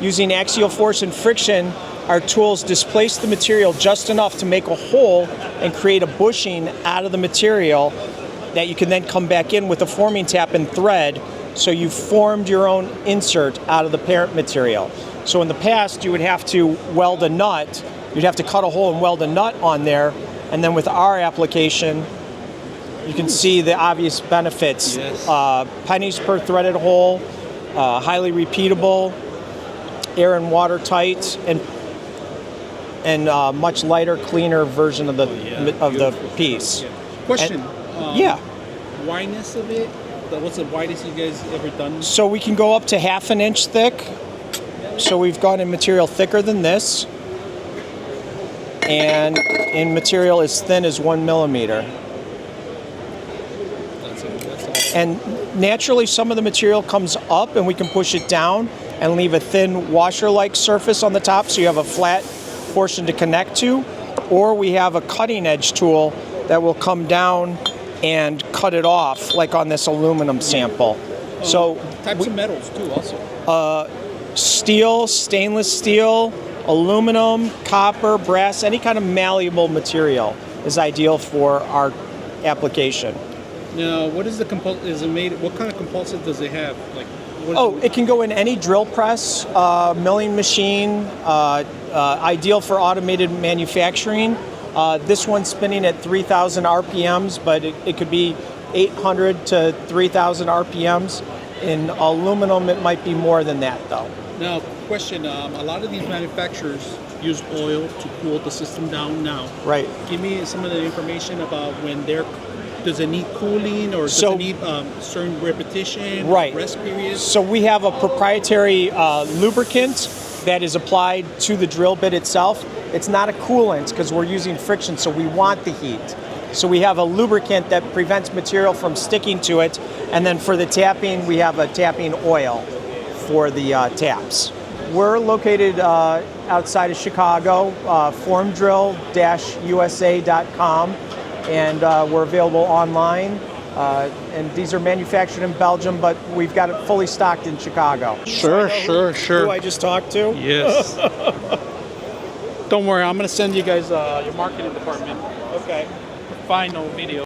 using axial force and friction, our tools displace the material just enough to make a hole and create a bushing out of the material that you can then come back in with a forming tap and thread, so you've formed your own insert out of the parent material. So in the past, you would have to weld a nut, you'd have to cut a hole and weld a nut on there, and then with our application, you can see the obvious benefits. Yes. Pennies per threaded hole, highly repeatable, air and water tight, and much lighter, cleaner version of the the piece. Yeah. Question. Yeah. Wideness of it? What's the widest you guys ever done? So we can go up to 1/2 inch thick. So we've gone in material thicker than this, and in material as thin as 1 millimeter. That's awesome. And naturally, some of the material comes up, and we can push it down and leave a thin washer-like surface on the top, so you have a flat portion to connect to. Or we have a cutting edge tool that will come down and cut it off, like on this aluminum sample. So types of metals too, also. Steel, stainless steel, aluminum, copper, brass, any kind of malleable material is ideal for our application. Now, what is the is it made? What kind of compulsive does it have? Like, it can go in any drill press, milling machine, ideal for automated manufacturing. This one's spinning at 3,000 RPMs, but it could be 800 to 3,000 RPMs. In aluminum, it might be more than that, though. Now, question, a lot of these manufacturers use oil to cool the system down now. Right. Give me some of the information about when does it need cooling, or does it need certain repetition, rest periods? So we have a proprietary lubricant that is applied to the drill bit itself. It's not a coolant because we're using friction, so we want the heat. So we have a lubricant that prevents material from sticking to it, and then for the tapping, we have a tapping oil for the taps. We're located outside of Chicago, formdrill-usa.com, and we're available online. And these are manufactured in Belgium, but we've got it fully stocked in Chicago. Sure. Who I just talked to? Yes. Don't worry, I'm going to send you guys your marketing department. Okay. Final video.